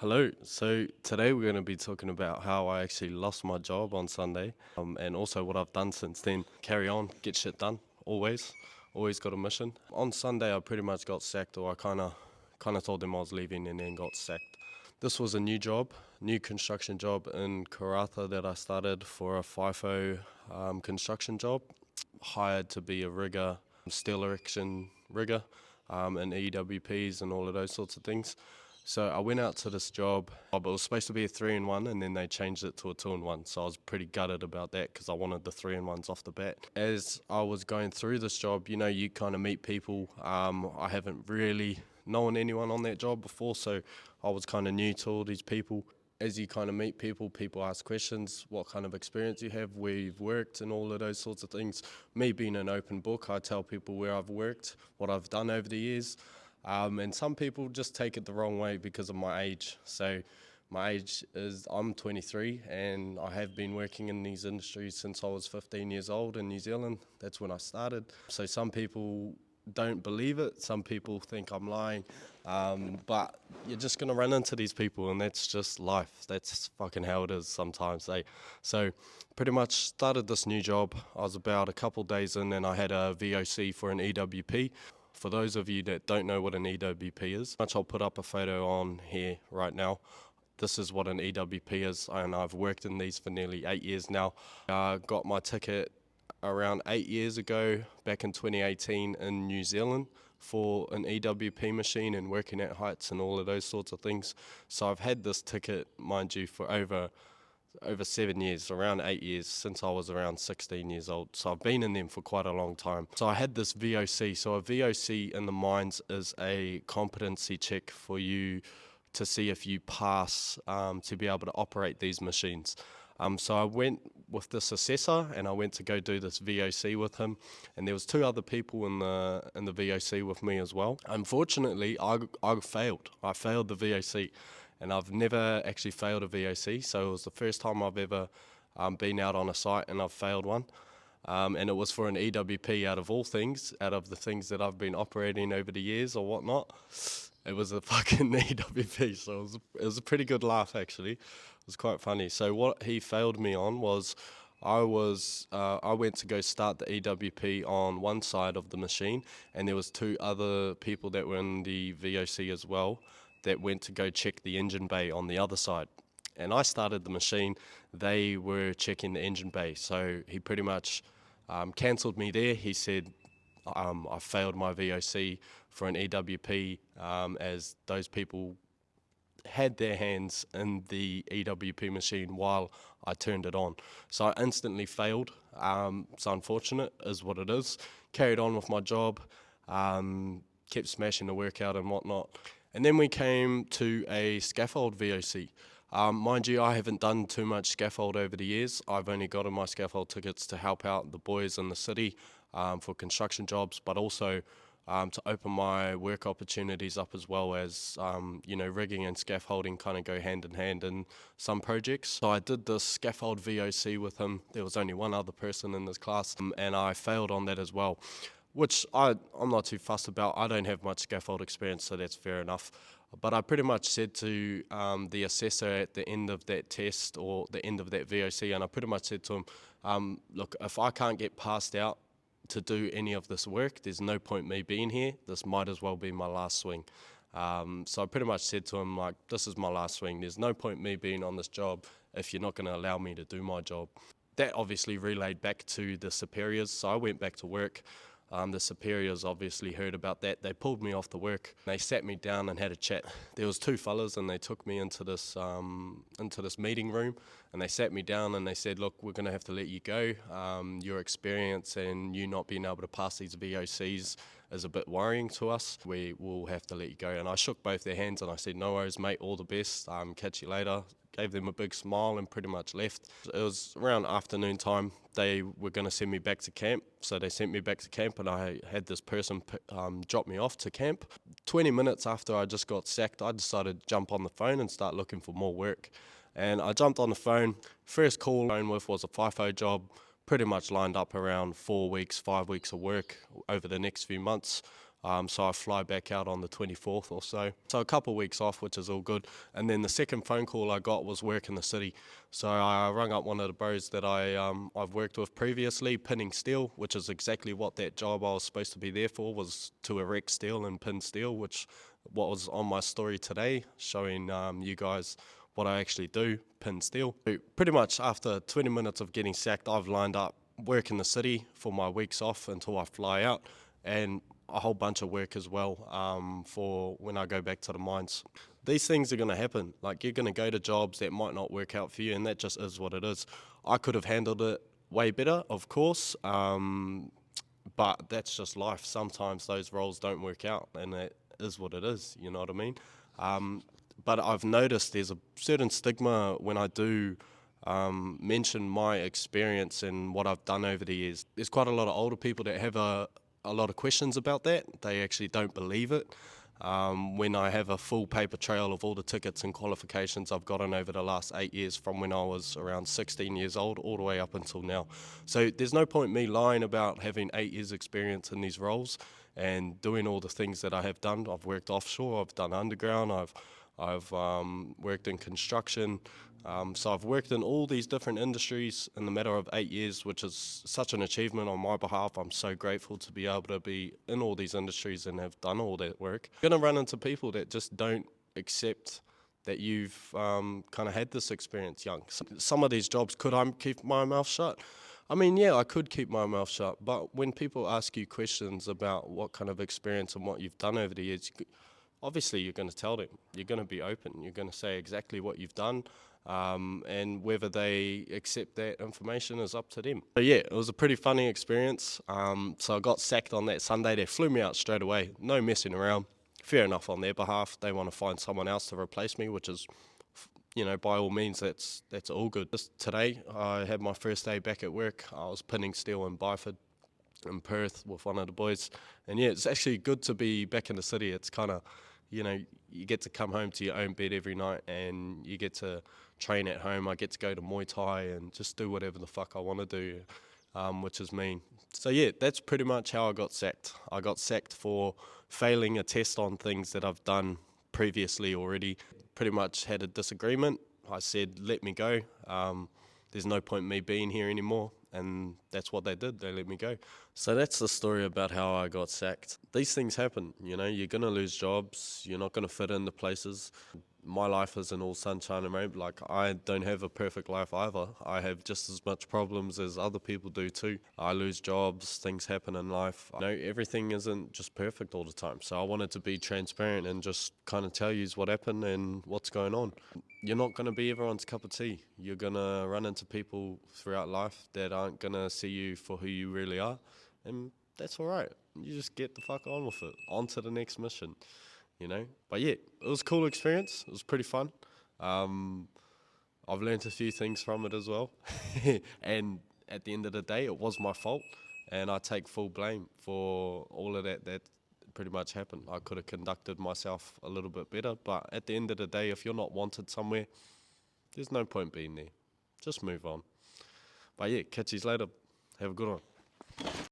Hello. So today we're going to be talking about how I actually lost my job on Sunday, and also what I've done since then. Carry on, get shit done. Always got a mission. On Sunday, I pretty much got sacked, or I kind of told them I was leaving, and then got sacked. This was a new job, new construction job in Karratha that I started for a FIFO construction job. Hired to be a rigger, steel erection rigger, and EWPs and all of those sorts of things. So I went out to this job, but it was supposed to be a 3-in-1, and then they changed it to a 2-in-1. So I was pretty gutted about that because I wanted the 3-in-1s off the bat. As I was going through this job, you kind of meet people. I haven't really known anyone on that job before, so I was kind of new to all these people. As you kind of meet people, people ask questions, what kind of experience you have, where you've worked, and all of those sorts of things. Me being an open book, I tell people where I've worked, what I've done over the years. And some people just take it the wrong way because of my age. So my age is, I'm 23, and I have been working in these industries since I was 15 years old in New Zealand. That's when I started. So some people don't believe it. Some people think I'm lying. But you're just going to run into these people, and that's just life. That's fucking how it is sometimes. So pretty much started this new job. I was about a couple days in, and I had a VOC for an EWP. For those of you that don't know what an EWP is, I'll put up a photo on here right now. This is what an EWP is, and I've worked in these for nearly 8 years now. Got my ticket around 8 years ago, back in 2018 in New Zealand for an EWP machine and working at heights and all of those sorts of things. So I've had this ticket, mind you, for over 7 years, around 8 years, since I was around 16 years old. So I've been in them for quite a long time. So I had this VOC. So a VOC in the mines is a competency check for you to see if you pass to be able to operate these machines. So I went with this assessor, and I went to go do this VOC with him, and there was two other people in the VOC with me as well. Unfortunately, I failed. I failed the VOC, and I've never actually failed a VOC, so it was the first time I've ever been out on a site and I've failed one. And it was for an EWP out of all things, out of the things that I've been operating over the years or whatnot. It was a fucking EWP, so it was a pretty good laugh actually. It was quite funny. So what he failed me on was I went to go start the EWP on one side of the machine, and there was two other people that were in the VOC as well that went to go check the engine bay on the other side. And I started the machine, they were checking the engine bay. So he pretty much cancelled me there. He said I failed my VOC for an EWP as those people had their hands in the EWP machine while I turned it on. So I instantly failed. It's unfortunate, is what it is. Carried on with my job, kept smashing the workout and whatnot. And then we came to a scaffold VOC. Mind you, I haven't done too much scaffold over the years. I've only gotten my scaffold tickets to help out the boys in the city for construction jobs, but also to open my work opportunities up, as well as, rigging and scaffolding kind of go hand in hand in some projects. So I did this scaffold VOC with him. There was only one other person in this class, and I failed on that as well, which I'm not too fussed about. I don't have much scaffold experience, so that's fair enough. But I pretty much said to the assessor at the end of that test, or the end of that VOC, and I pretty much said to him, look, if I can't get passed out to do any of this work, there's no point me being here. This might as well be my last swing. So I pretty much said to him, like, this is my last swing. There's no point me being on this job if you're not going to allow me to do my job. That obviously relayed back to the superiors, so I went back to work. The superiors obviously heard about that. They pulled me off the work. They sat me down and had a chat. There was two fellas, and they took me into this meeting room, and they sat me down and they said, look, we're going to have to let you go. Your experience and you not being able to pass these VOCs is a bit worrying to us. We will have to let you go. And I shook both their hands and I said, no worries, mate, all the best. Catch you later. Gave them a big smile and pretty much left. It was around afternoon time. They were going to send me back to camp. So they sent me back to camp, and I had this person drop me off to camp. 20 minutes after I just got sacked, I decided to jump on the phone and start looking for more work. And I jumped on the phone. First call I with was a FIFO job, pretty much lined up around 4 weeks, 5 weeks of work over the next few months. So I fly back out on the 24th or so. So a couple of weeks off, which is all good. And then the second phone call I got was work in the city. So I rung up one of the bros that I've worked with previously, pinning steel, which is exactly what that job I was supposed to be there for, was to erect steel and pin steel, which what was on my story today, showing you guys what I actually do, pin steel. Pretty much after 20 minutes of getting sacked, I've lined up work in the city for my weeks off until I fly out, and a whole bunch of work as well for when I go back to the mines. These things are going to happen. Like, you're going to go to jobs that might not work out for you, and that just is what it is. I could have handled it way better, of course, but that's just life. Sometimes those roles don't work out, and it is what it is, you know what I mean? But I've noticed there's a certain stigma when I do mention my experience and what I've done over the years. There's quite a lot of older people that have a lot of questions about that. They actually don't believe it. When I have a full paper trail of all the tickets and qualifications I've gotten over the last 8 years, from when I was around 16 years old all the way up until now. So there's no point me lying about having 8 years experience in these roles and doing all the things that I have done. I've worked offshore, I've done underground, I've worked in construction. So I've worked in all these different industries in the matter of 8 years, which is such an achievement on my behalf. I'm so grateful to be able to be in all these industries and have done all that work. You're going to run into people that just don't accept that you've kind of had this experience young. Some of these jobs, could I keep my mouth shut? I mean, yeah, I could keep my mouth shut, but when people ask you questions about what kind of experience and what you've done over the years, obviously you're going to tell them. You're going to be open. You're going to say exactly what you've done, and whether they accept that information is up to them. So yeah, it was a pretty funny experience. So I got sacked on that Sunday. They flew me out straight away. No messing around. Fair enough on their behalf. They want to find someone else to replace me, which is, you know, by all means, that's all good. Just today, I had my first day back at work. I was pinning steel in Byford, in Perth, with one of the boys. And yeah, it's actually good to be back in the city. It's kind of, you know, you get to come home to your own bed every night, and you get to train at home. I get to go to Muay Thai and just do whatever the fuck I want to do, which is mean. So yeah, that's pretty much how I got sacked. I got sacked for failing a test on things that I've done previously already. Pretty much had a disagreement. I said, let me go. There's no point in me being here anymore. And that's what they did. They let me go. So that's the story about how I got sacked. These things happen, you know, you're going to lose jobs. You're not going to fit into places. My life isn't all sunshine and rainbow. Like, I don't have a perfect life either. I have just as much problems as other people do too. I lose jobs, things happen in life. You know, everything isn't just perfect all the time. So I wanted to be transparent and just kind of tell you what happened and what's going on. You're not going to be everyone's cup of tea. You're going to run into people throughout life that aren't going to see you for who you really are. And that's all right. You just get the fuck on with it. On to the next mission. You know, but yeah, it was a cool experience. It was pretty fun. I've learned a few things from it as well. And at the end of the day, it was my fault, and I take full blame for all of that pretty much happened. I could have conducted myself a little bit better, but at the end of the day, if you're not wanted somewhere, there's no point being there. Just move on. But yeah, catch you later. Have a good one.